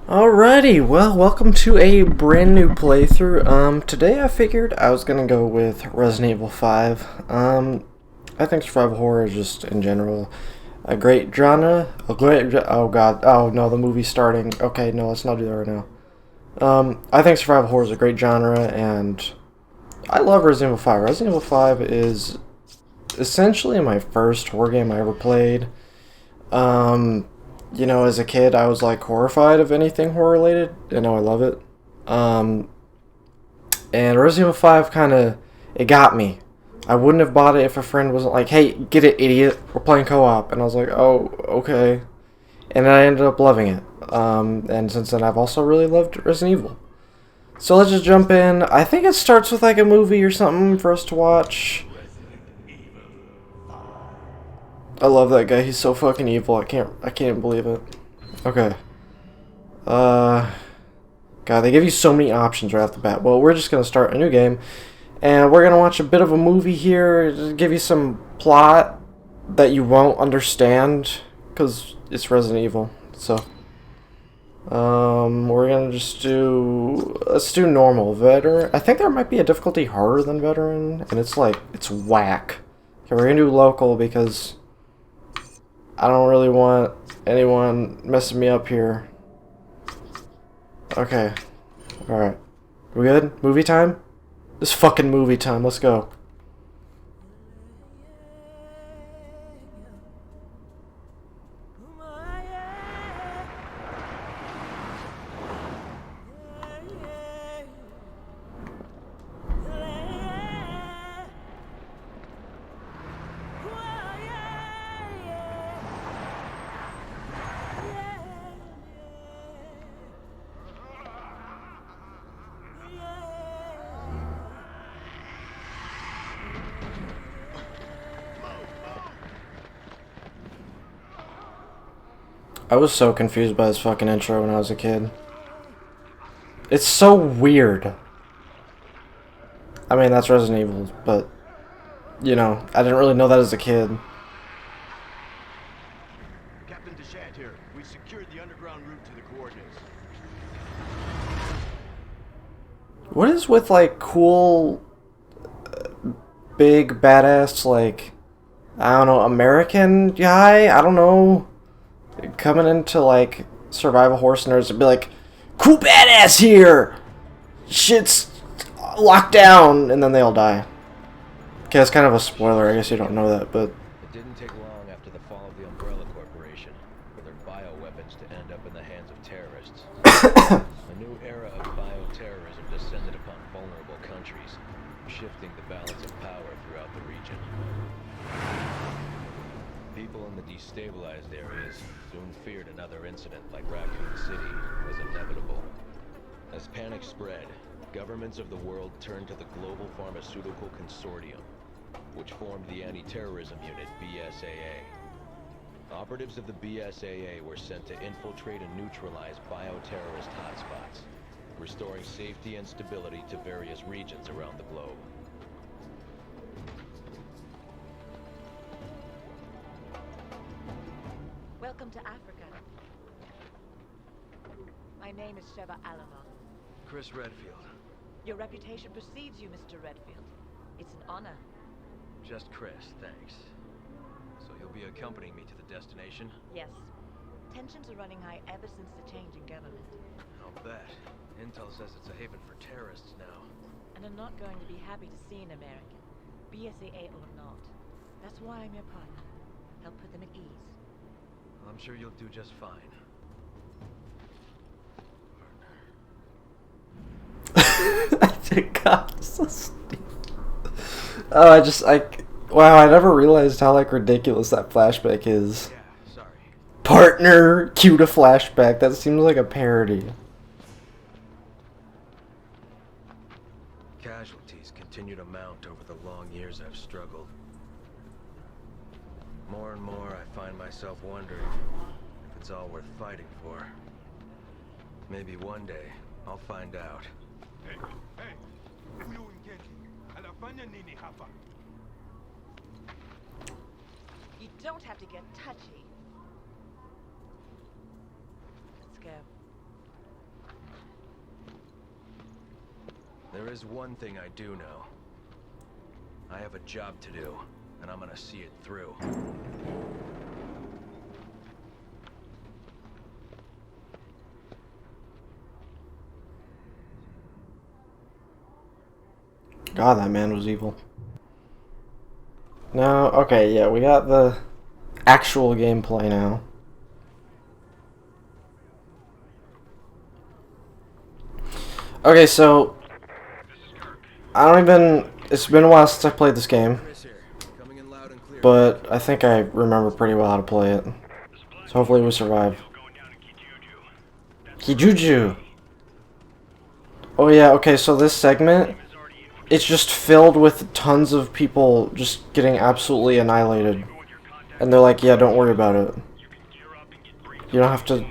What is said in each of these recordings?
Alrighty, well, welcome to a brand new playthrough. Today I figured I was gonna go with Resident Evil 5. I think survival horror is just, in general, a great genre. Oh god, oh no, the movie's starting. Okay, no, let's not do that right now. I think survival horror is a great genre, and I love Resident Evil 5. Resident Evil 5 is essentially my first horror game I ever played. You know, as a kid, I was like horrified of anything horror related, and now I love it. And Resident Evil 5 it got me. I wouldn't have bought it if a friend wasn't like, hey, get it, idiot, we're playing co-op. And I was like, oh, okay. And I ended up loving it. And since then, I've also really loved Resident Evil. So let's just jump in. I think it starts with like a movie or something for us to watch. I love that guy. He's so fucking evil. I can't believe it. Okay. God, they give you so many options right off the bat. Well, we're just gonna start a new game, and we're gonna watch a bit of a movie here. Just give you some plot that you won't understand because it's Resident Evil. So, we're gonna let's do normal veteran. I think there might be a difficulty harder than veteran, and it's whack. Okay, we're gonna do local because I don't really want anyone messing me up here. Okay. Alright. We good? Movie time? This fucking movie time. Let's go. I was so confused by this fucking intro when I was a kid. It's so weird. I mean, that's Resident Evil, but, you know, I didn't really know that as a kid. Captain Deshant here. We secured the underground route to the coordinates. What is with, like, cool, big, badass, like, I don't know, American guy? I don't know. Coming into like survival horror nerds and be like, cool badass here, shit's locked down, and then they all die. Okay, that's kind of a spoiler. I guess you don't know that, but It didn't take long after the fall of the Umbrella Corporation for their bioweapons to end up in the hands of terrorists. A new era of bioterrorism descended upon vulnerable countries, shifting the balance of power throughout the region. People in the destabilized areas soon feared another incident like Raccoon City was inevitable. As panic spread, governments of the world turned to the Global Pharmaceutical Consortium, which formed the Anti-Terrorism Unit, BSAA. Operatives of the BSAA were sent to infiltrate and neutralize bioterrorist hotspots, restoring safety and stability to various regions around the globe. Welcome to Africa. My name is Sheva Alava. Chris Redfield. Your reputation precedes you, Mr. Redfield. It's an honor. Just Chris, thanks. So you'll be accompanying me to the destination? Yes. Tensions are running high ever since the change in government. I'll bet. Intel says it's a haven for terrorists now. And I'm not going to be happy to see an American, BSAA or not. That's why I'm your partner. Help put them at ease. I'm sure you'll do just fine. God, so stupid. Oh, wow, I never realized how like ridiculous that flashback is. Yeah, sorry. Partner, cue to flashback. That seems like a parody. Casualties continue to mount over the long years I've struggled. More and more, I find myself wondering if it's all worth fighting for. Maybe one day, I'll find out. You don't have to get touchy. Let's go. There is one thing I do know. I have a job to do, and I'm gonna see it through. God, that man was evil. No, okay, yeah, we got the actual gameplay now. Okay, so it's been a while since I played this game, but I think I remember pretty well how to play it. So hopefully we survive. Kijuju! Oh yeah, okay, so this segment, it's just filled with tons of people just getting absolutely annihilated. And they're like, yeah, don't worry about it. You don't have to,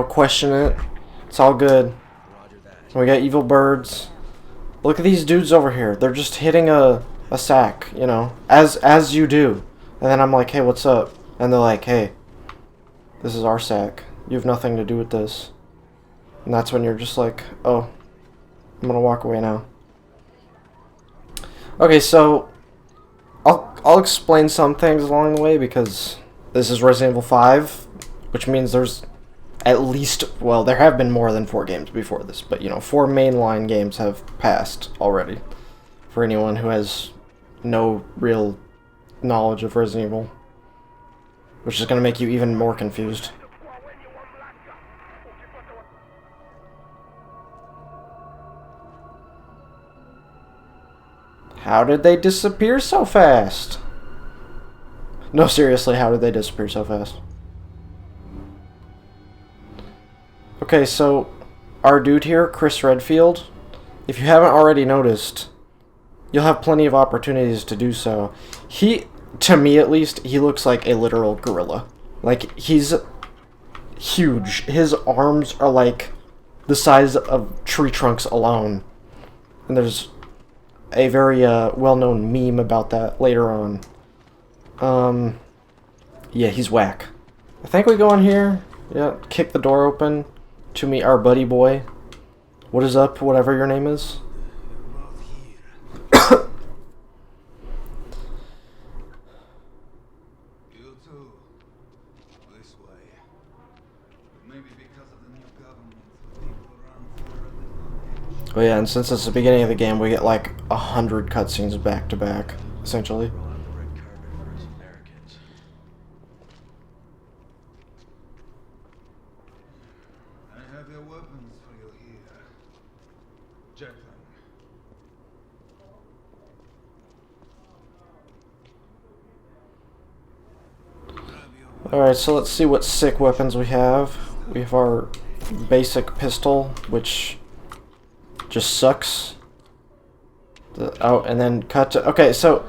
question it. It's all good. We got evil birds. Look at these dudes over here. They're just hitting a sack, as you do. And then I'm like, hey, what's up? And they're like, hey, this is our sack. You have nothing to do with this. And that's when you're just like, oh, I'm gonna walk away now. Okay, so I'll explain some things along the way because this is Resident Evil 5, which means there's at least, well, there have been more than 4 games before this, but 4 mainline games have passed already for anyone who has no real knowledge of Resident Evil, which is going to make you even more confused. How did they disappear so fast? No, seriously, how did they disappear so fast? Okay, so our dude here, Chris Redfield, if you haven't already noticed, you'll have plenty of opportunities to do so. To me at least, he looks like a literal gorilla. Like, he's huge. His arms are like the size of tree trunks alone. And there's a very well-known meme about that later on. Yeah, he's whack. I think we go in here. Yeah, kick the door open to meet our buddy boy. What is up, whatever your name is? You too. This way. Maybe because of the new government, people around here are a little. Oh yeah, and since it's the beginning of the game, we get like 100 cutscenes back to back, essentially. I have your weapons for you here. Check them. Alright, so let's see what sick weapons we have. We have our basic pistol, which just sucks. Oh, and then cut to... Okay, so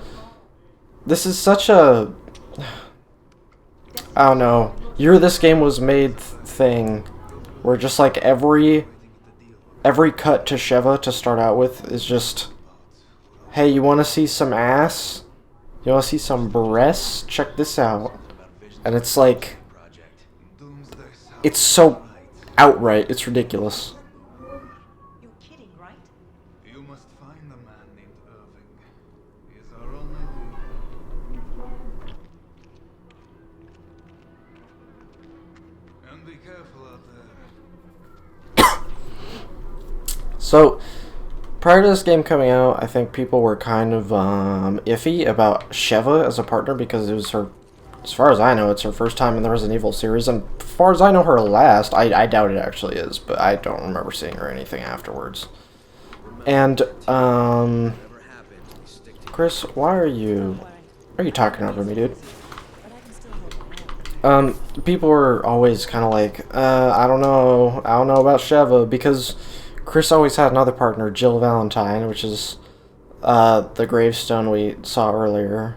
this is such a... I don't know. This game was made thing where just like every cut to Sheva to start out with is just, hey, you want to see some ass? You want to see some breasts? Check this out. And it's like, it's so outright, it's ridiculous. You're kidding, right? You must find the man named Irving. He is our only lead. And be careful out there. So, prior to this game coming out, I think people were kind of iffy about Sheva as a partner because it was her, as far as I know, it's her first time in the Resident Evil series, and as far as I know, her last. I doubt it actually is, but I don't remember seeing her anything afterwards. And, Chris, why are you talking over me, dude? People were always kind of like, I don't know about Sheva, because Chris always had another partner, Jill Valentine, which is, the gravestone we saw earlier.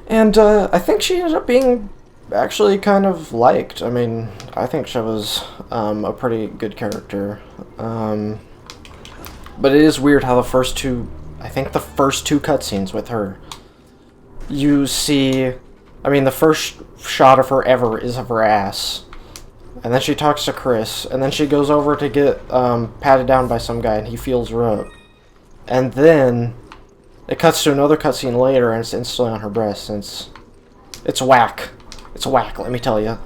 And, I think she ended up being actually kind of liked. I mean, I think Sheva's, a pretty good character. But it is weird how the first two cutscenes with her, you see, I mean, the first shot of her ever is of her ass. And then she talks to Chris, and then she goes over to get patted down by some guy, and he feels her up. And then it cuts to another cutscene later, and it's instantly on her breast, and it's whack. It's whack, let me tell you.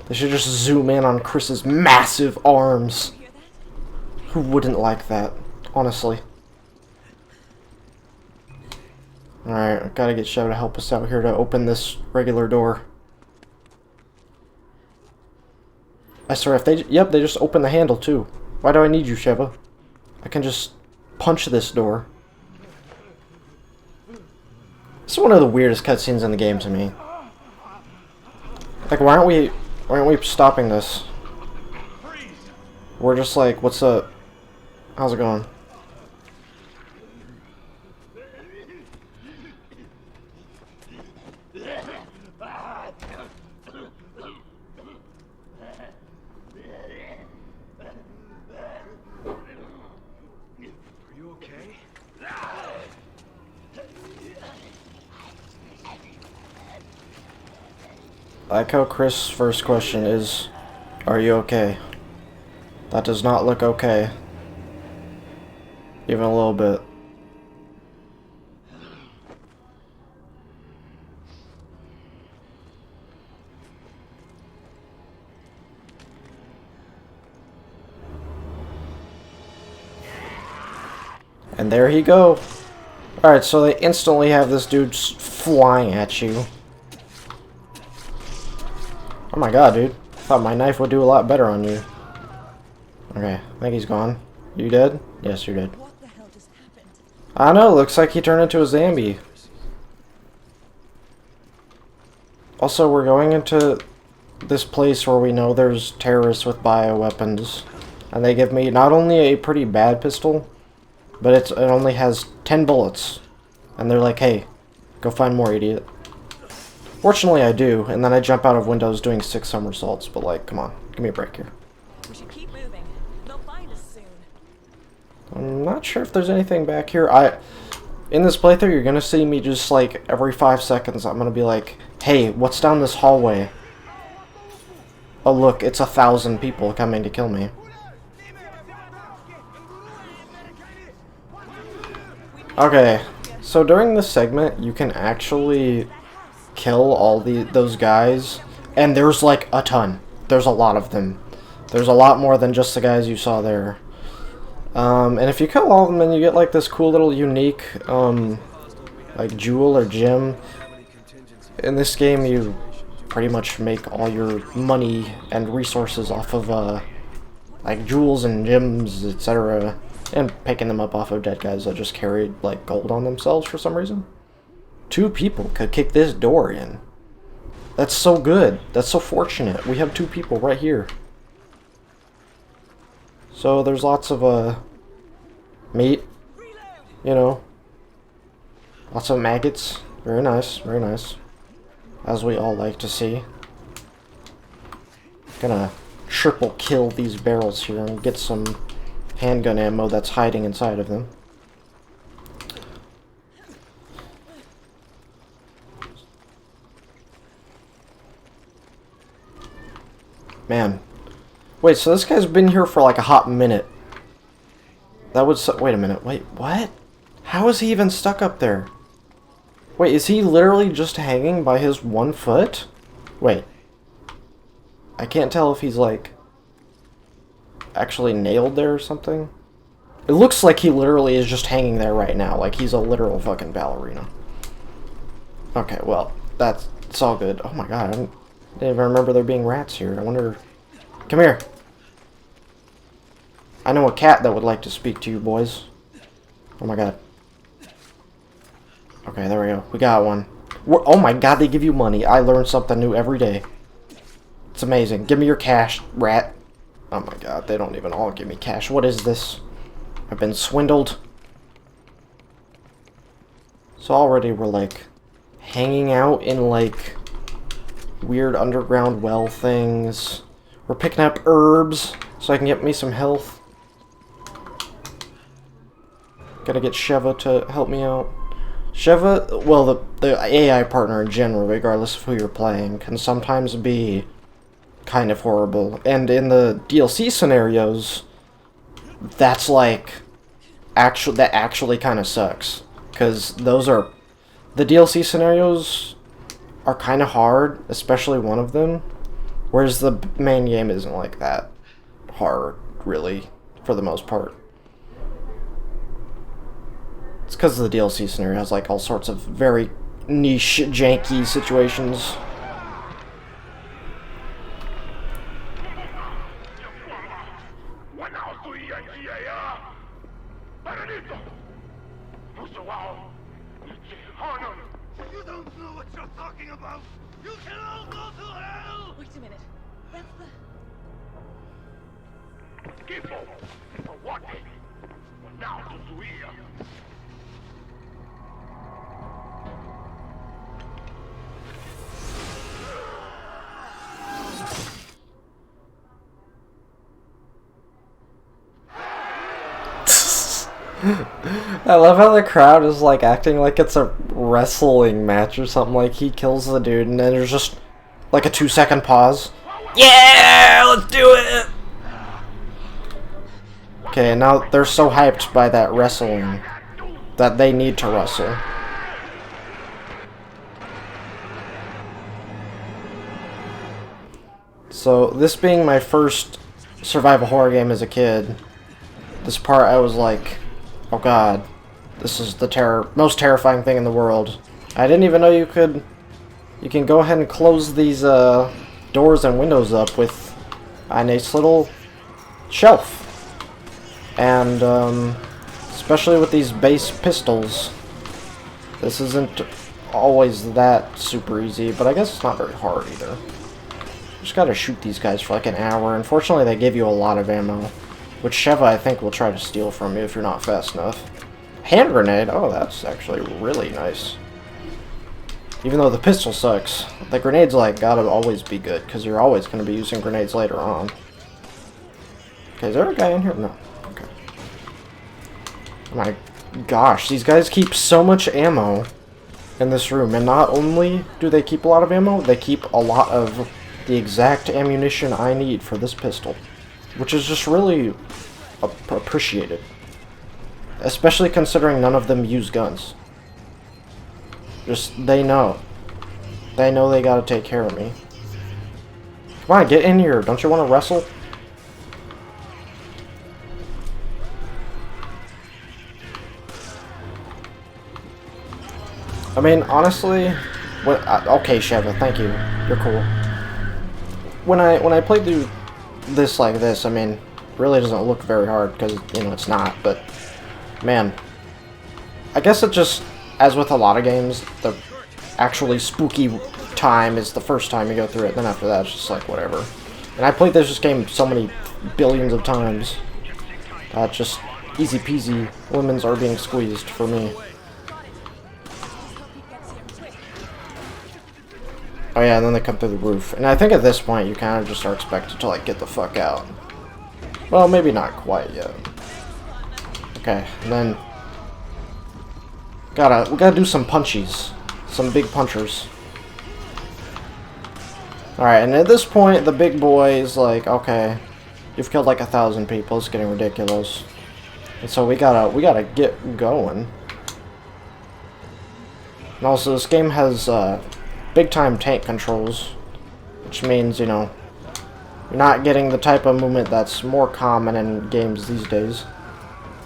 They should just zoom in on Chris's massive arms. Who wouldn't like that, honestly? Alright, I gotta get Sheva to help us out here to open this regular door. I swear, if they... Yep, they just open the handle, too. Why do I need you, Sheva? I can just punch this door. This is one of the weirdest cutscenes in the game to me. Like, why aren't we stopping this? We're just like, what's up? How's it going? I like how Chris' first question is, are you okay? That does not look okay. Even a little bit. And there he go. Alright, so they instantly have this dude flying at you. Oh my god, dude. Thought my knife would do a lot better on you. Okay, I think he's gone. You dead? Yes, you're dead. What the hell just happened? I don't know, looks like he turned into a zombie. Also, we're going into this place where we know there's terrorists with bioweapons. And they give me not only a pretty bad pistol, but it only has 10 bullets. And they're like, hey, go find more, idiot. Fortunately, I do, and then I jump out of windows doing 6 somersaults, but like, come on, give me a break here. We should keep moving. They'll find us soon. I'm not sure if there's anything back here. In this playthrough, you're gonna see me just like, every 5 seconds, I'm gonna be like, hey, what's down this hallway? Oh look, it's 1,000 people coming to kill me. Okay, so during this segment, you can actually kill all those guys, and there's like a ton. There's a lot of them. There's a lot more than just the guys you saw there. And if you kill all of them, then you get like this cool little unique like jewel or gem. In this game, you pretty much make all your money and resources off of like jewels and gems, etc., and picking them up off of dead guys that just carried like gold on themselves for some reason. 2 people could kick this door in. That's so good. That's so fortunate. We have 2 people right here. So there's lots of meat, you know. Lots of maggots. Very nice, very nice. As we all like to see. Gonna triple kill these barrels here and get some handgun ammo that's hiding inside of them. Man. Wait, so this guy's been here for like a hot minute. That would wait a minute. Wait, what? How is he even stuck up there? Wait, is he literally just hanging by his 1 foot? Wait. I can't tell if he's like actually nailed there or something. It looks like he literally is just hanging there right now. Like he's a literal fucking ballerina. Okay, well, it's all good. Oh my god, I didn't even remember there being rats here. I wonder... Come here. I know a cat that would like to speak to you, boys. Oh my god. Okay, there we go. We got one. Oh my god, they give you money. I learn something new every day. It's amazing. Give me your cash, rat. Oh my god, they don't even all give me cash. What is this? I've been swindled. So already we're like hanging out in like weird underground well things. We're picking up herbs so I can get me some health. Gotta get Sheva to help me out. Sheva, well, the AI partner in general, regardless of who you're playing, can sometimes be kind of horrible. And in the DLC scenarios, that's like that actually kind of sucks, because those are the DLC scenarios are kind of hard, especially one of them, whereas the main game isn't like that hard, really, for the most part. It's because the DLC scenario has like all sorts of very niche, janky situations. You don't know what you're talking about! You can all go to hell! Wait a minute. That's the... People, for what? Now to Zuia. I love how the crowd is like acting like it's a wrestling match or something. Like he kills the dude and then there's just like a 2-second pause. Yeah, let's do it! Okay, now they're so hyped by that wrestling that they need to wrestle. So, this being my first survival horror game as a kid, this part I was like, oh god, this is the most terrifying thing in the world. I didn't even know you can go ahead and close these doors and windows up with a nice little shelf. And especially with these base pistols, this isn't always that super easy, but I guess it's not very hard either. Just gotta shoot these guys for like an hour. Unfortunately, they give you a lot of ammo, which Sheva, I think, will try to steal from you if you're not fast enough. Hand grenade? Oh, that's actually really nice. Even though the pistol sucks, the grenades, like, gotta always be good, because you're always gonna be using grenades later on. Okay, is there a guy in here? No. Okay. Oh my gosh, these guys keep so much ammo in this room, and not only do they keep a lot of ammo, they keep a lot of the exact ammunition I need for this pistol, which is just really appreciated, especially considering none of them use guns. Just, they know they gotta take care of me. Come on, get in here, don't you want to wrestle? I mean, honestly, okay, Sheva, thank you, you're cool. When I played through this like this, I mean, it really doesn't look very hard, because, you know, it's not, but, man, I guess it just, as with a lot of games, the actually spooky time is the first time you go through it, then after that, it's just like, whatever. And I played this game so many billions of times, just easy peasy, lemons are being squeezed for me. Oh yeah, and then they come through the roof. And I think at this point you kind of just are expected to like get the fuck out. Well, maybe not quite yet. Okay, and then we gotta do some punchies. Some big punchers. Alright, and at this point the big boy is like, okay, you've killed like 1,000 people, it's getting ridiculous. And so we gotta get going. And also this game has big time tank controls, which means, you know, you're not getting the type of movement that's more common in games these days.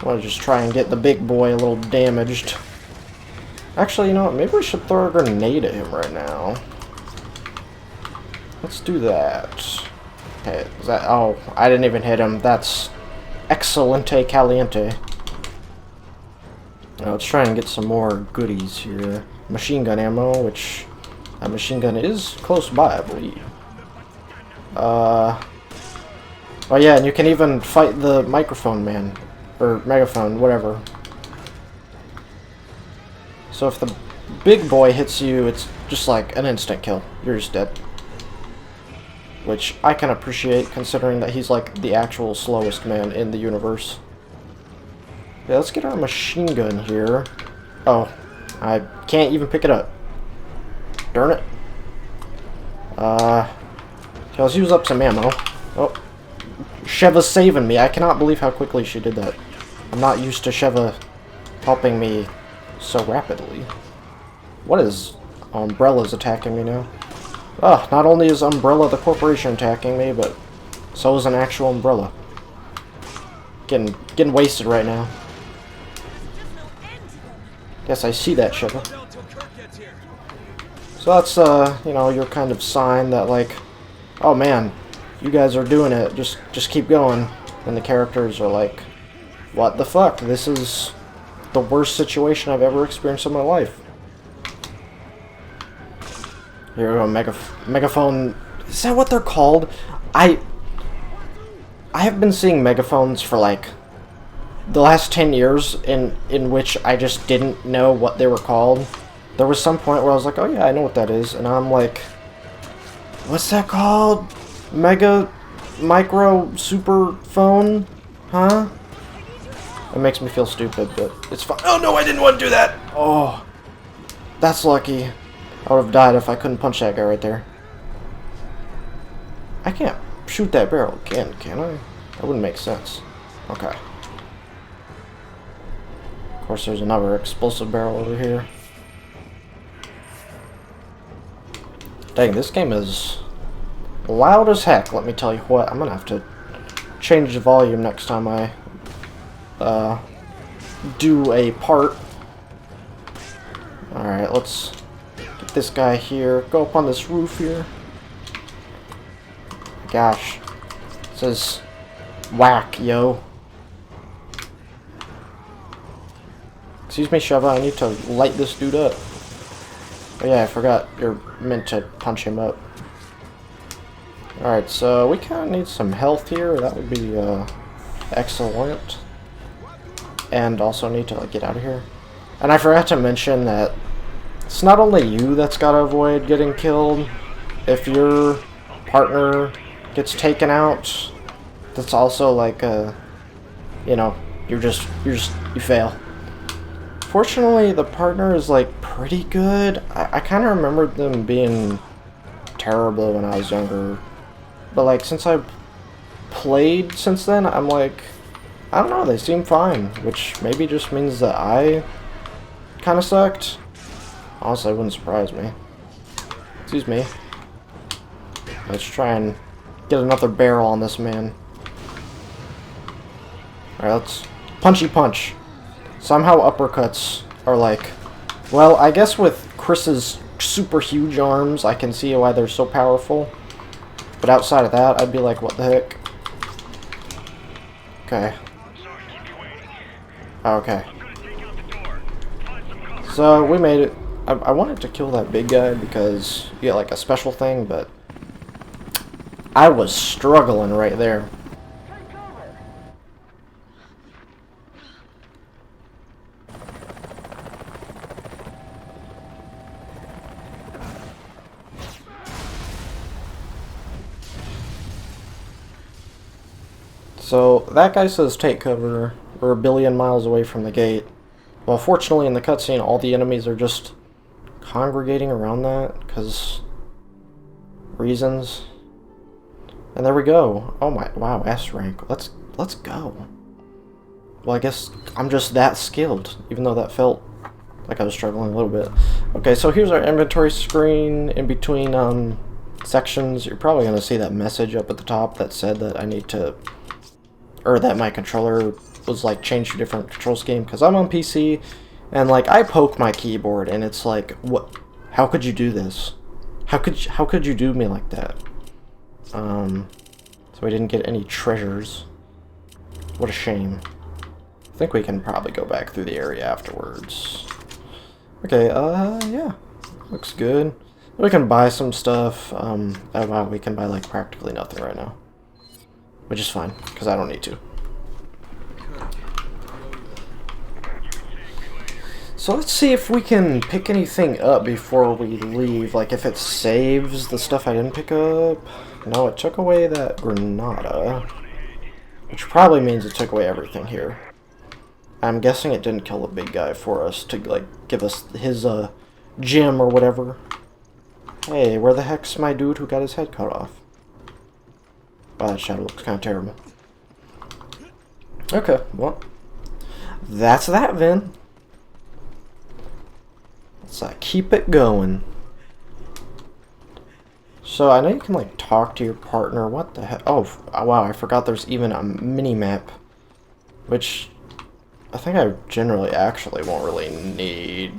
I want to just try and get the big boy a little damaged. Actually, you know what, maybe we should throw a grenade at him right now. Let's do that. Okay, is that, oh, I didn't even hit him. That's excelente caliente. Now let's try and get some more goodies here. Machine gun ammo, which a machine gun is close by, I believe. Oh yeah, and you can even fight the microphone man. Or megaphone, whatever. So if the big boy hits you, it's just like an instant kill. You're just dead. Which I can appreciate, considering that he's like the actual slowest man in the universe. Yeah, let's get our machine gun here. Oh, I can't even pick it up. Darn it. Okay, let's use up some ammo. Oh. Sheva's saving me. I cannot believe how quickly she did that. I'm not used to Sheva helping me so rapidly. What is... Umbrella's attacking me now. Oh, not only is Umbrella the corporation attacking me, but so is an actual Umbrella. Getting wasted right now. Yes, I see that, Sheva. So that's, you know, your kind of sign that, like, oh man, you guys are doing it, just keep going. And the characters are like, what the fuck? This is the worst situation I've ever experienced in my life. Here we go, megaphone. Is that what they're called? I have been seeing megaphones for like the last 10 years in which I just didn't know what they were called. There was some point where I was like, oh yeah, I know what that is, and I'm like, what's that called? Micro super phone? Huh? It makes me feel stupid, but it's fine. Oh no, I didn't want to do that! Oh, that's lucky. I would have died if I couldn't punch that guy right there. I can't shoot that barrel again, can I? That wouldn't make sense. Okay. Of course, there's another explosive barrel over here. Dang, this game is loud as heck, let me tell you what. I'm gonna have to change the volume next time I do a part. Alright, let's get this guy here. Go up on this roof here. Gosh. This is whack, yo. Excuse me, Sheva, I need to light this dude up. Oh yeah, I forgot you're meant to punch him up. Alright, so we kind of need some health here. That would be excellent. And also need to like get out of here. And I forgot to mention that it's not only you that's got to avoid getting killed. If your partner gets taken out, that's also like you know, you fail. Fortunately, the partner is like pretty good. I kind of remembered them being terrible when I was younger, but like since I've played since then, I'm like, I don't know, they seem fine, which maybe just means that I kind of sucked. Honestly, it wouldn't surprise me. Excuse me. Let's try and get another barrel on this man. Alright, let's punchy punch. Somehow uppercuts are like, well, I guess with Chris's super huge arms, I can see why they're so powerful. But outside of that, I'd be like, what the heck? Okay. Okay. So, we made it. I wanted to kill that big guy because you get like a special thing, but I was struggling right there. So, that guy says take cover. We're a billion miles away from the gate. Well, fortunately in the cutscene, all the enemies are just congregating around that, because reasons. And there we go. Oh my, wow, S rank. Let's go. Well, I guess I'm just that skilled, even though that felt like I was struggling a little bit. Okay, so here's our inventory screen. In between sections, you're probably going to see that message up at the top that said that I need to, or that my controller was like changed to a different control scheme, because I'm on PC, and like I poke my keyboard and it's like, what? How could you do this? How could you do me like that? So we didn't get any treasures. What a shame. I think we can probably go back through the area afterwards. Okay, yeah. Looks good. We can buy some stuff. Wow, we can buy like practically nothing right now. Which is fine, because I don't need to. So let's see if we can pick anything up before we leave. Like if it saves the stuff I didn't pick up. No, it took away that Granada. Which probably means it took away everything here. I'm guessing it didn't kill the big guy for us to like give us his gem or whatever. Hey, where the heck's my dude who got his head cut off? Wow, that shadow looks kind of terrible. Okay, well, that's that, Vin. Let's keep it going. So, I know you can, like, talk to your partner. What the heck? Oh, wow, I forgot there's even a mini-map. Which, I think I generally actually won't really need.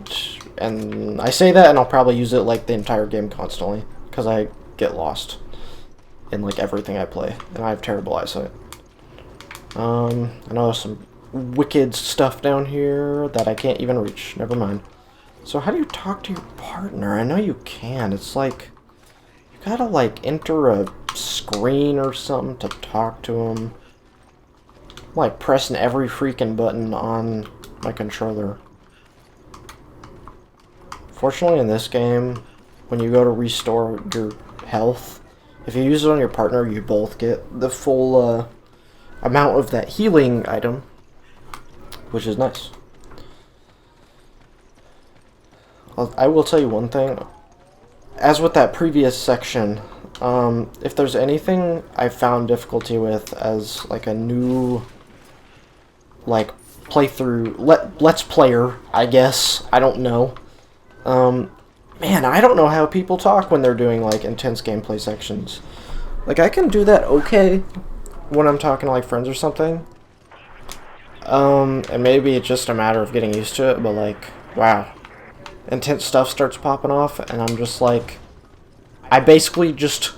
And I say that, and I'll probably use it, like, the entire game constantly. Because I get lost in, like, everything I play. And I have terrible eyesight. I know there's some wicked stuff down here that I can't even reach. Never mind. So how do you talk to your partner? I know you can. It's like, you gotta like enter a screen or something to talk to him. I'm like pressing every freaking button on my controller. Fortunately in this game, when you go to restore your health, if you use it on your partner, you both get the full amount of that healing item, which is nice. I will tell you one thing. As with that previous section, if there's anything I found difficulty with as like a new like playthrough, let's player, I guess, I don't know. Man, I don't know how people talk when they're doing like intense gameplay sections. Like I can do that okay when I'm talking to like friends or something. And maybe it's just a matter of getting used to it, but like, wow. Intense stuff starts popping off, and I'm just like, I basically just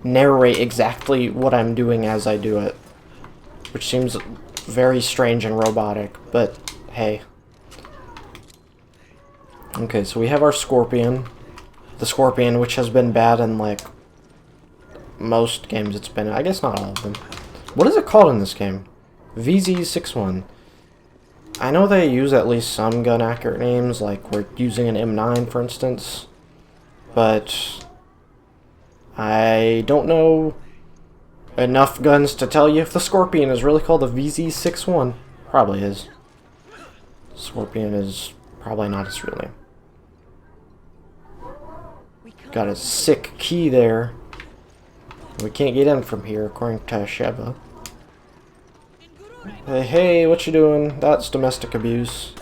narrate exactly what I'm doing as I do it. Which seems very strange and robotic, but hey. Okay, so we have our Scorpion. The Scorpion, which has been bad in like most games it's been in. I guess not all of them. What is it called in this game? VZ61. I know they use at least some gun-accurate names, like we're using an M9, for instance. But I don't know enough guns to tell you if the Scorpion is really called the VZ61. Probably is. Scorpion is probably not its real name. Got a sick key there. We can't get in from here, according to Sheva. Hey, what you doing? That's domestic abuse.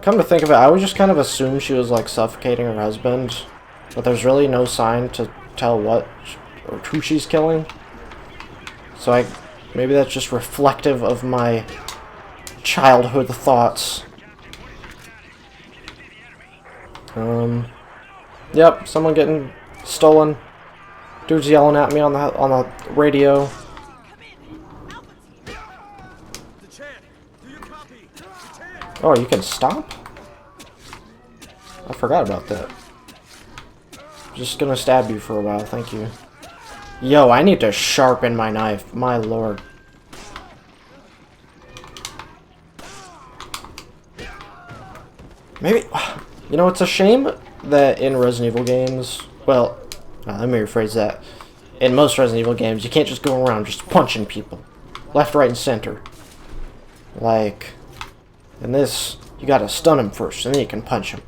Come to think of it, I would just kind of assume she was like suffocating her husband, but there's really no sign to tell what or who she's killing. So maybe that's just reflective of my childhood thoughts. Yep, someone getting stolen. Dude's yelling at me on the radio. Oh, you can stop? I forgot about that. Just gonna stab you for a while, thank you. Yo, I need to sharpen my knife, my lord. Maybe, you know, it's a shame that in Resident Evil games, well, let me rephrase that. In most Resident Evil games, you can't just go around just punching people. Left, right, and center. Like, in this, you gotta stun him first, and then you can punch him.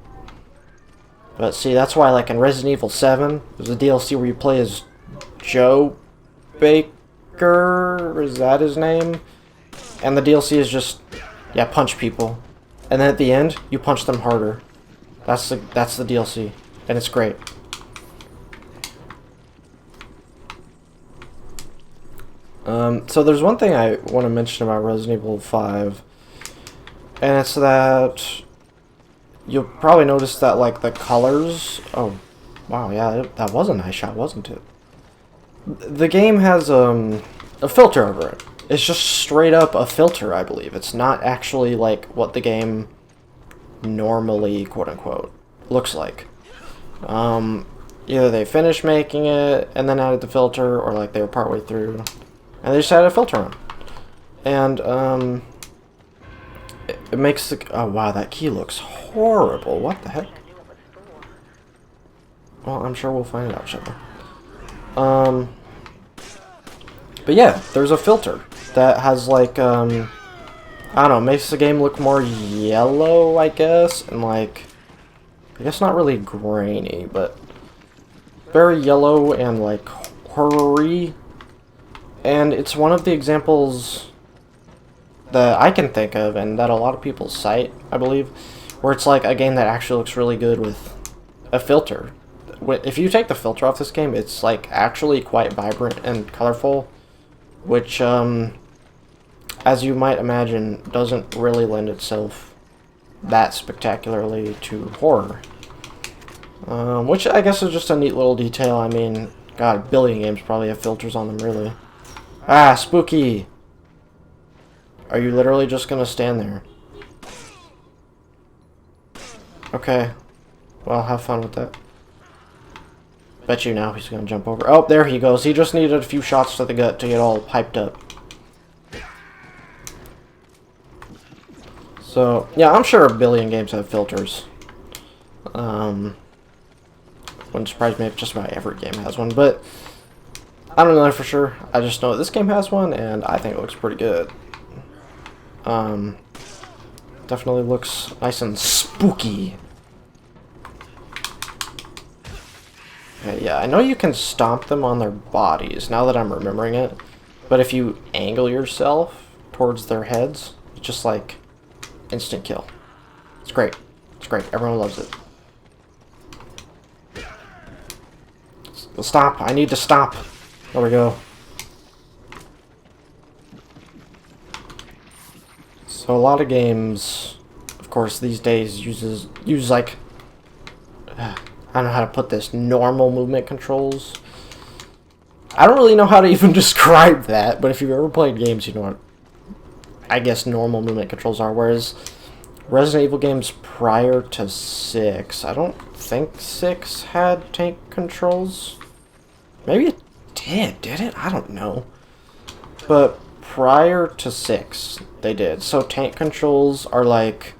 But see, that's why, like, in Resident Evil 7, there's a DLC where you play as Joe Baker, is that his name? And the DLC is just, yeah, punch people. And then at the end, you punch them harder. That's the DLC, and it's great. So there's one thing I want to mention about Resident Evil 5, and it's that you'll probably notice that, like, the colors... Oh, wow, yeah, that was a nice shot, wasn't it? The game has a filter over it. It's just straight up a filter, I believe. It's not actually, like, what the game normally, quote-unquote, looks like. Either they finished making it and then added the filter, or, like, they were partway through, and they just added a filter on. And, it makes the... Oh, wow, that key looks horrible. What the heck? Well, I'm sure we'll find it out, shall we? But yeah, there's a filter that has, like, I don't know, makes the game look more yellow, I guess, and, like, I guess not really grainy, but very yellow and, like, horror-y, and it's one of the examples that I can think of, and that a lot of people cite, I believe, where it's like a game that actually looks really good with a filter. If you take the filter off this game, it's like actually quite vibrant and colorful, which, as you might imagine, doesn't really lend itself that spectacularly to horror. Which I guess is just a neat little detail. I mean, God, a billion games probably have filters on them, really. Ah, spooky! Are you literally just gonna stand there? Okay. Well, have fun with that. Bet you now he's gonna jump over. Oh, there he goes. He just needed a few shots to the gut to get all hyped up. So, yeah, I'm sure a billion games have filters. Wouldn't surprise me if just about every game has one, but I don't know for sure. I just know this game has one, and I think it looks pretty good. Definitely looks nice and spooky. Okay, yeah, I know you can stomp them on their bodies, now that I'm remembering it, but if you angle yourself towards their heads, it's just like instant kill. It's great. It's great. Everyone loves it. Stop. I need to stop. There we go. So a lot of games, of course, these days use like I don't know how to put this, normal movement controls. I don't really know how to even describe that, but if you've ever played games, you know what I guess normal movement controls are, whereas Resident Evil games prior to 6, I don't think 6 had tank controls. Maybe it did it? I don't know. But prior to 6, they did. So tank controls are like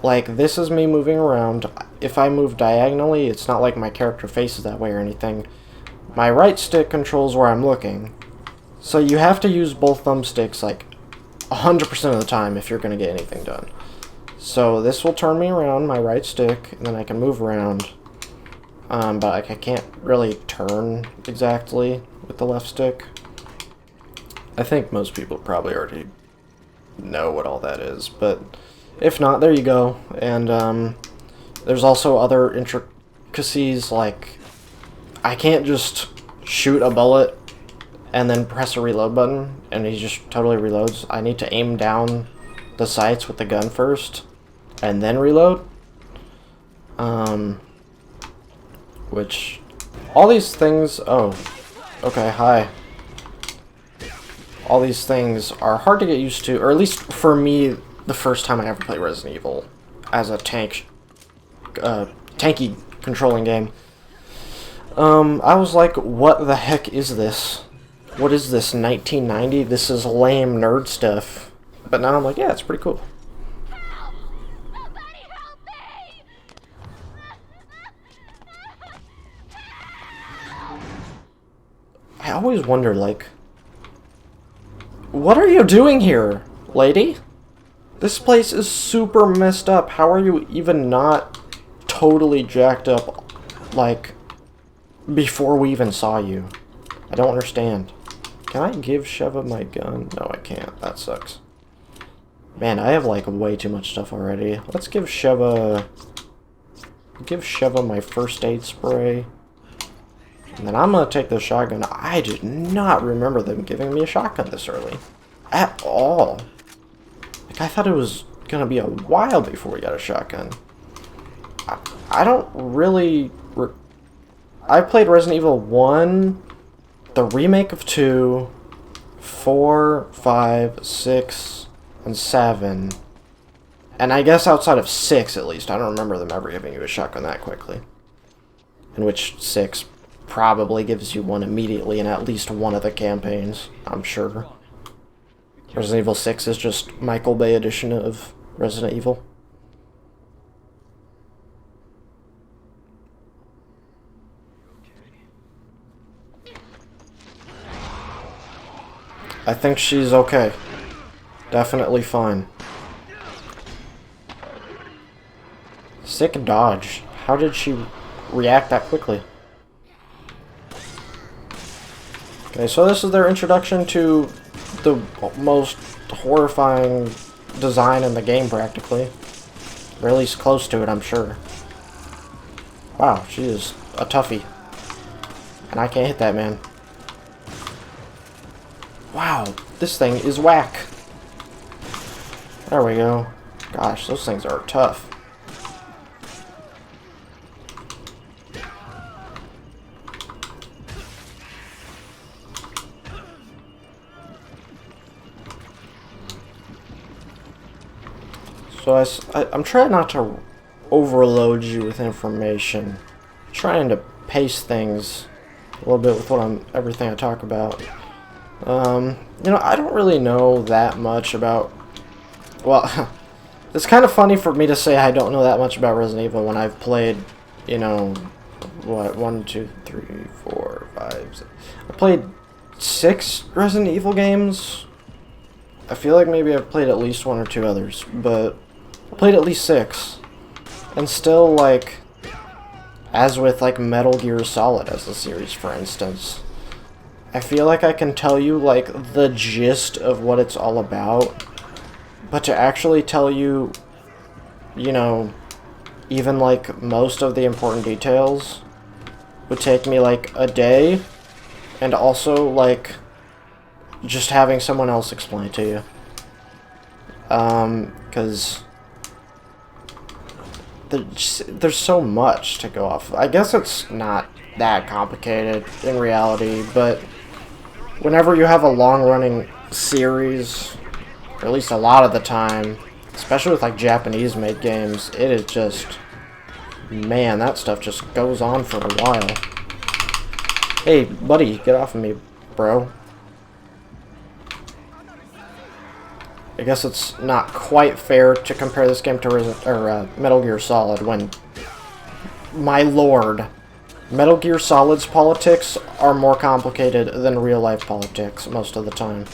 this is me moving around. If I move diagonally, it's not like my character faces that way or anything. My right stick controls where I'm looking. So you have to use both thumbsticks like 100% of the time if you're going to get anything done. So this will turn me around, my right stick, and then I can move around. But I can't really turn exactly with the left stick. I think most people probably already know what all that is, but if not, there you go. And there's also other intricacies, like I can't just shoot a bullet and then press a reload button and he just totally reloads. I need to aim down the sights with the gun first and then reload. Which all these things, oh, okay, hi. All these things are hard to get used to, or at least for me, the first time I ever played Resident Evil as a tanky controlling game. I was like, what the heck is this? What is this, 1990? This is lame nerd stuff. But now I'm like, yeah, it's pretty cool. Help! Somebody help me! I always wonder, like, what are you doing here, lady? This place is super messed up. How are you even not totally jacked up, like, before we even saw you? I don't understand. Can I give Sheva my gun? No, I can't. That sucks. Man, I have, like, way too much stuff already. Let's give Sheva my first aid spray. And then I'm gonna take the shotgun. I did not remember them giving me a shotgun this early. At all. Like, I thought it was gonna be a while before we got a shotgun. I don't really... I played Resident Evil 1, the remake of 2, 4, 5, 6, and 7. And I guess outside of 6, at least, I don't remember them ever giving you a shotgun that quickly. In which 6... probably gives you one immediately in at least one of the campaigns, I'm sure. Resident Evil 6 is just Michael Bay edition of Resident Evil. I think she's okay. Definitely fine. Sick dodge. How did she react that quickly? Okay, so this is their introduction to the most horrifying design in the game, practically. Or at least close to it, I'm sure. Wow, she is a toughie. And I can't hit that, man. Wow, this thing is whack. There we go. Gosh, those things are tough. So I'm trying not to overload you with information. I'm trying to pace things a little bit with everything I talk about. You know, I don't really know that much about... Well, it's kind of funny for me to say I don't know that much about Resident Evil when I've played, you know, what, 1, 2, 3, 4, 5, 6. I played 6 Resident Evil games. I feel like maybe I've played at least 1 or 2 others, but I played at least 6. And still, like, as with, like, Metal Gear Solid as a series, for instance, I feel like I can tell you, like, the gist of what it's all about, but to actually tell you, you know, even, like, most of the important details would take me, like, a day, and also, like, just having someone else explain it to you. Because there's so much to go off of. I guess it's not that complicated in reality, but whenever you have a long-running series, or at least a lot of the time, especially with like Japanese-made games, it is just, man, that stuff just goes on for a while. Hey, buddy, get off of me, bro. I guess it's not quite fair to compare this game to Metal Gear Solid when, my lord, Metal Gear Solid's politics are more complicated than real-life politics most of the time.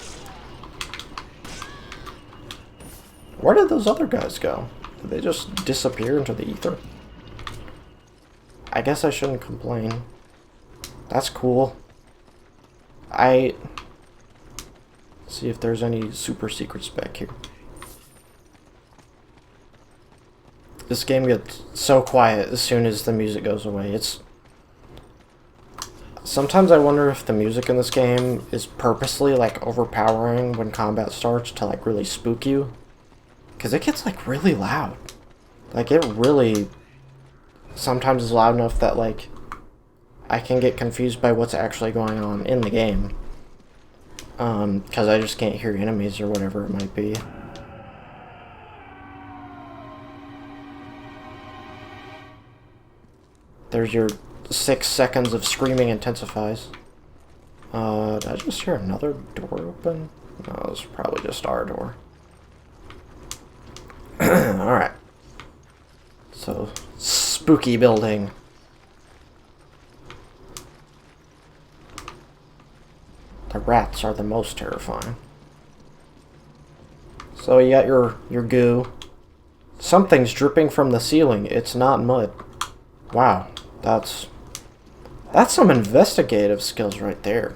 Where did those other guys go? Did they just disappear into the ether? I guess I shouldn't complain. That's cool. See if there's any super secrets back here. This game gets so quiet as soon as the music goes away. Sometimes I wonder if the music in this game is purposely like overpowering when combat starts to like really spook you. Because it gets like really loud. Like it really sometimes is loud enough that like I can get confused by what's actually going on in the game. Because I just can't hear enemies or whatever it might be. There's your 6 seconds of screaming intensifies. Did I just hear another door open? No, it was probably just our door. Alright. So, spooky building. The rats are the most terrifying. So you got your goo. Something's dripping from the ceiling. It's not mud. Wow, that's some investigative skills right there.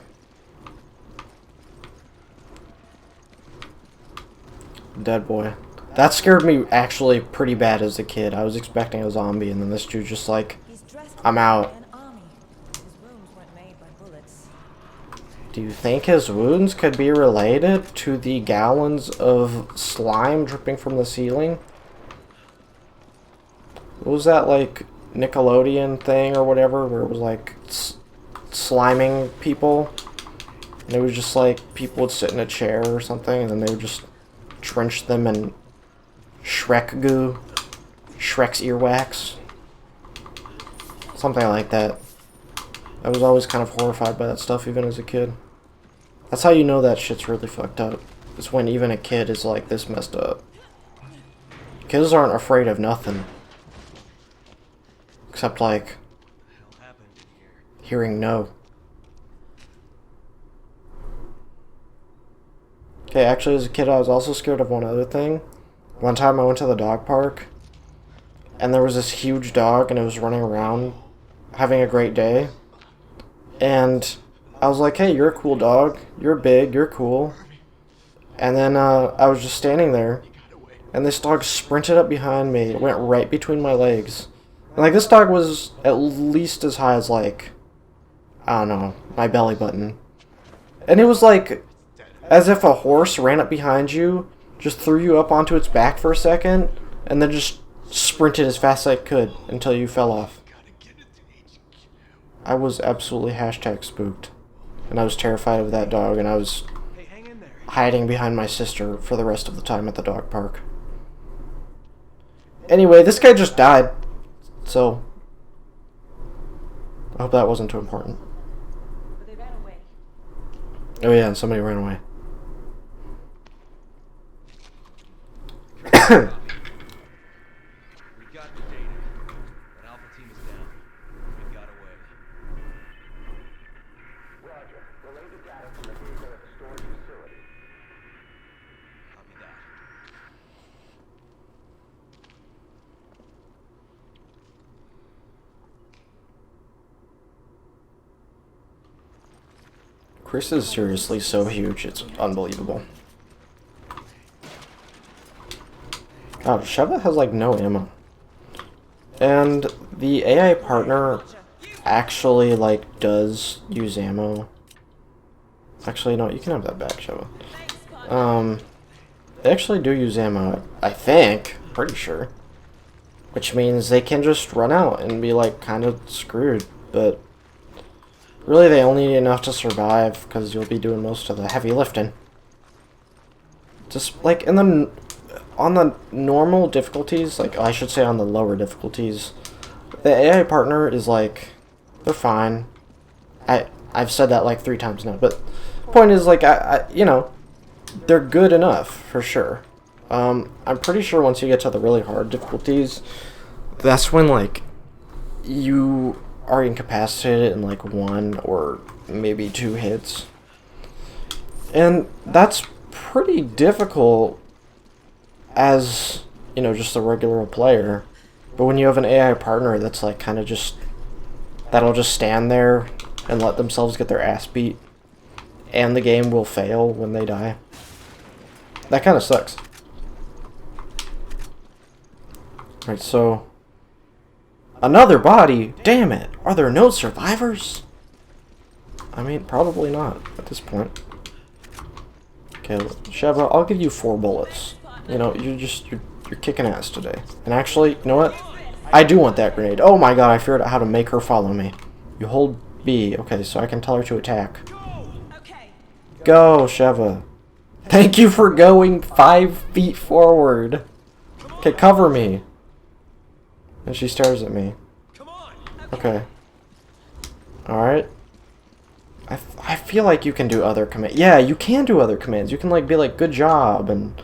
Dead boy. That scared me actually pretty bad as a kid. I was expecting a zombie, and then this dude just like, I'm out. Do you think his wounds could be related to the gallons of slime dripping from the ceiling? What was that, like, Nickelodeon thing or whatever, where it was, like, sliming people? And it was just, like, people would sit in a chair or something, and then they would just drench them in Shrek goo. Shrek's earwax. Something like that. I was always kind of horrified by that stuff, even as a kid. That's how you know that shit's really fucked up. It's when even a kid is like this messed up. Kids aren't afraid of nothing. Except like hearing no. Okay, actually as a kid I was also scared of one other thing. One time I went to the dog park and there was this huge dog and it was running around having a great day. And I was like, hey, you're a cool dog. You're big. You're cool. And then I was just standing there, and this dog sprinted up behind me. It went right between my legs. And, like, this dog was at least as high as, like, I don't know, my belly button. And it was like as if a horse ran up behind you, just threw you up onto its back for a second, and then just sprinted as fast as I could until you fell off. I was absolutely hashtag spooked. And I was terrified of that dog, and I was hiding behind my sister for the rest of the time at the dog park. Anyway, this guy just died. So, I hope that wasn't too important. But they ran away. Oh yeah, and somebody ran away. We got the data. An Alpha team is down. We got away. Roger. Relay the data from the vehicle at the storage facility. Copy that. Chris is seriously so huge, it's unbelievable. God, Sheva has like no ammo. And the AI partner actually like does use ammo. Actually, no, you can have that back, Sheva. They actually do use ammo, I think, pretty sure. Which means they can just run out and be like kind of screwed, but really they only need enough to survive because you'll be doing most of the heavy lifting. Just like on the normal difficulties, like I should say on the lower difficulties, the AI partner is like, they're fine. I've said that like 3 times now, but the point is like you know, they're good enough for sure. I'm pretty sure once you get to the really hard difficulties, that's when like you are incapacitated in like 1 or maybe 2 hits. And that's pretty difficult as, you know, just a regular player. But when you have an AI partner that's like kind of just, that'll just stand there and let themselves get their ass beat, and the game will fail when they die, that kind of sucks. Right, so another body? Damn it! Are there no survivors? I mean, probably not at this point. Okay, Sheva, I'll give you 4 bullets. You know, you're kicking ass today. And actually, you know what? I do want that grenade. Oh my god, I figured out how to make her follow me. You hold B. Okay, so I can tell her to attack. Okay. Go, Sheva. Thank you for going 5 feet forward. Okay, cover me. And she stares at me. Okay. Alright. I feel like you can do other commands. Yeah, you can do other commands. You can like be like, good job, and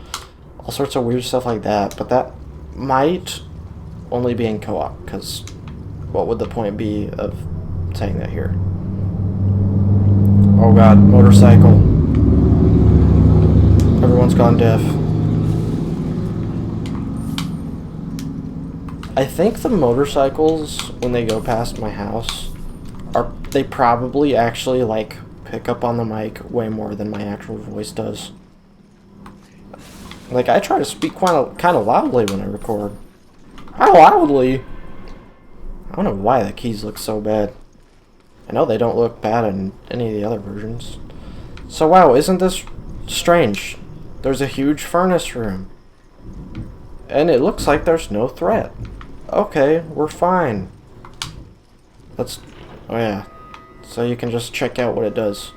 all sorts of weird stuff like that. But that might only be in co-op, because what would the point be of saying that here? Oh god, motorcycle. Everyone's gone deaf. I think the motorcycles, when they go past my house, they probably actually like pick up on the mic way more than my actual voice does. Like, I try to speak kind of loudly when I record. How loudly? I don't know why the keys look so bad. I know they don't look bad in any of the other versions. So wow, isn't this strange? There's a huge furnace room, and it looks like there's no threat. Okay, we're fine. Let's... oh yeah. So you can just check out what it does.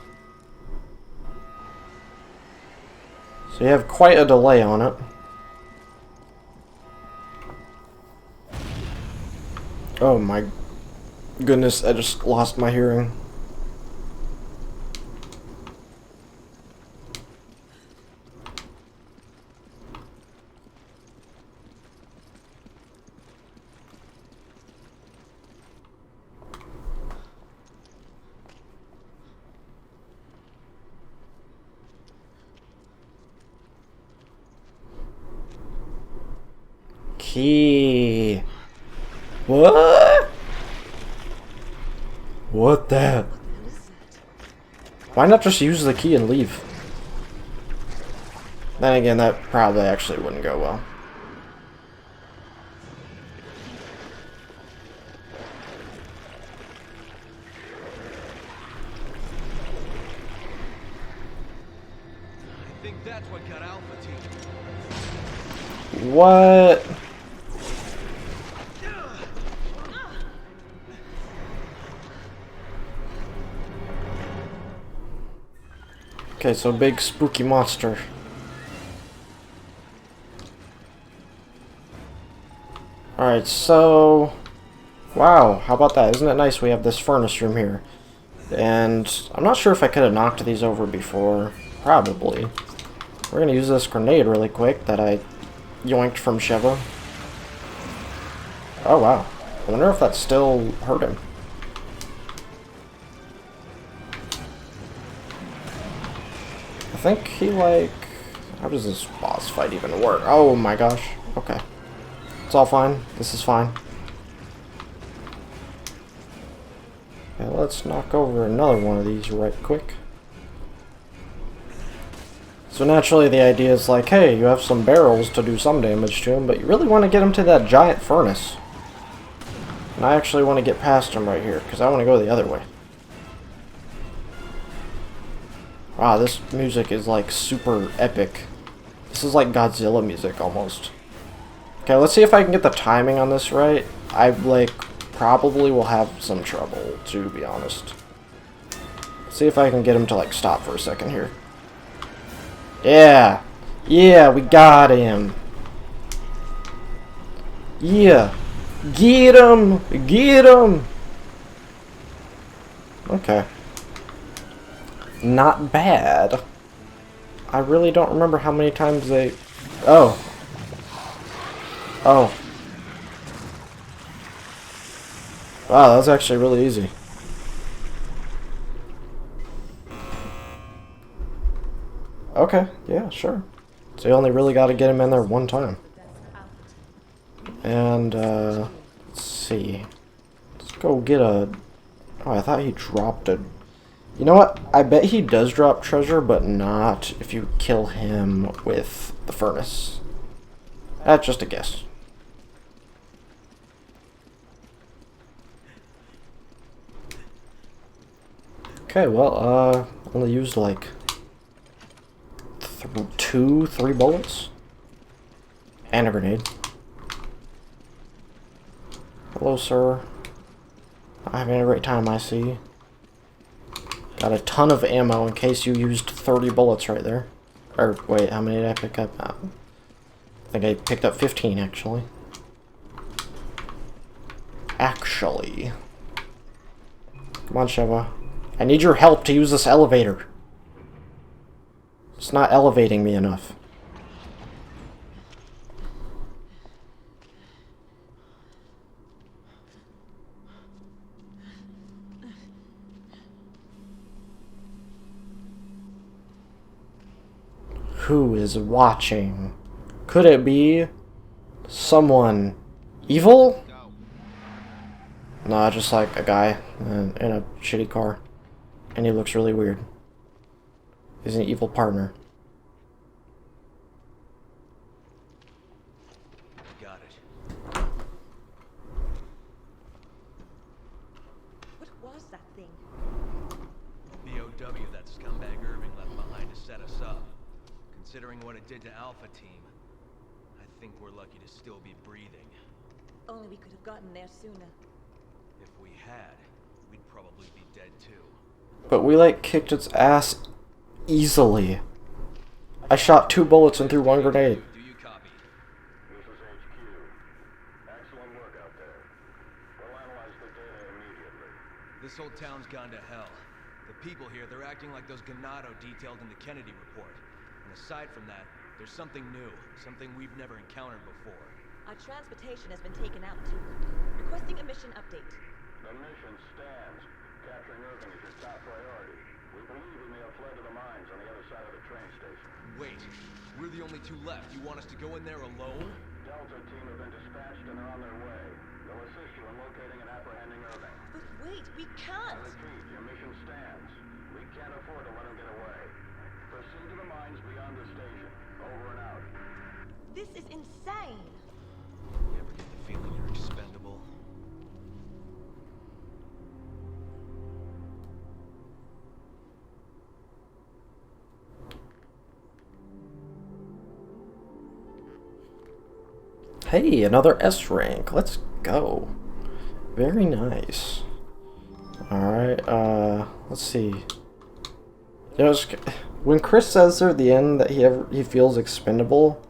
So you have quite a delay on it. Oh my goodness, I just lost my hearing. Key. What? What the? Why not just use the key and leave? Then again, that probably actually wouldn't go well. I think that's what got Alpha Team. What? Okay, so big spooky monster. Alright, so... Wow, how about that? Isn't it nice we have this furnace room here? And I'm not sure if I could have knocked these over before. Probably. We're gonna use this grenade really quick that I yoinked from Sheva. Oh wow. I wonder if that still hurt him. I think he like... How does this boss fight even work? Oh my gosh. Okay. It's all fine. This is fine. Okay, let's knock over another one of these right quick. So naturally the idea is like, hey, you have some barrels to do some damage to him, but you really want to get him to that giant furnace. And I actually want to get past him right here, because I want to go the other way. Wow, this music is like super epic. This is like Godzilla music almost. Okay, let's see if I can get the timing on this right. I like probably will have some trouble, to be honest. See if I can get him to like stop for a second here. Yeah. Yeah, we got him. Yeah. Get him. Get him. Okay. Not bad. I really don't remember how many times they... Oh. Oh. Wow, that was actually really easy. Okay, yeah, sure. So you only really got to get him in there one time. And, let's see. Let's go get a... Oh, I thought he dropped a... You know what? I bet he does drop treasure, but not if you kill him with the furnace. That's just a guess. Okay, well, only used like... 3 bullets. And a grenade. Hello, sir. I'm having a great time, I see. Got a ton of ammo in case you used 30 bullets right there. Or, wait, how many did I pick up? I think I picked up 15, actually. Actually. Come on, Sheva. I need your help to use this elevator. It's not elevating me enough. Who is watching? Could it be someone evil? Nah, just like a guy in a shitty car. And he looks really weird. He's an evil partner. Got it. What was that thing? The OW that scumbag Irving left behind to set us up. Considering what it did to Alpha Team, I think we're lucky to still be breathing. Only we could have gotten there sooner. If we had, we'd probably be dead too. But we like kicked its ass easily. I shot 2 bullets and threw 1 grenade. Do you copy? This is HQ. Excellent work out there. We'll analyze the data immediately. This whole town's gone to hell. The people here, they're acting like those Guymando detailed in the Kennedy report. And aside from that, there's something new, something we've never encountered before. Our transportation has been taken out too. Requesting a mission update. The mission stands. Capturing Irving is your top priority. We believe he may have fled to the mines on the other side of the train station. Wait, we're the only 2 left. You want us to go in there alone? Delta team have been dispatched and are on their way. They'll assist you in locating and apprehending Irving. But wait, we I can't! repeat, your mission stands. We can't afford to let him get away. Proceed to the mines beyond the station. Over and out. This is insane. You ever get the feeling you're expendable? Hey, another S rank. Let's go. Very nice. Alright, let's see. When Chris says there at the end that he feels expendable,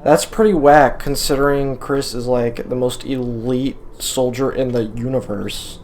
that's pretty whack considering Chris is like the most elite soldier in the universe.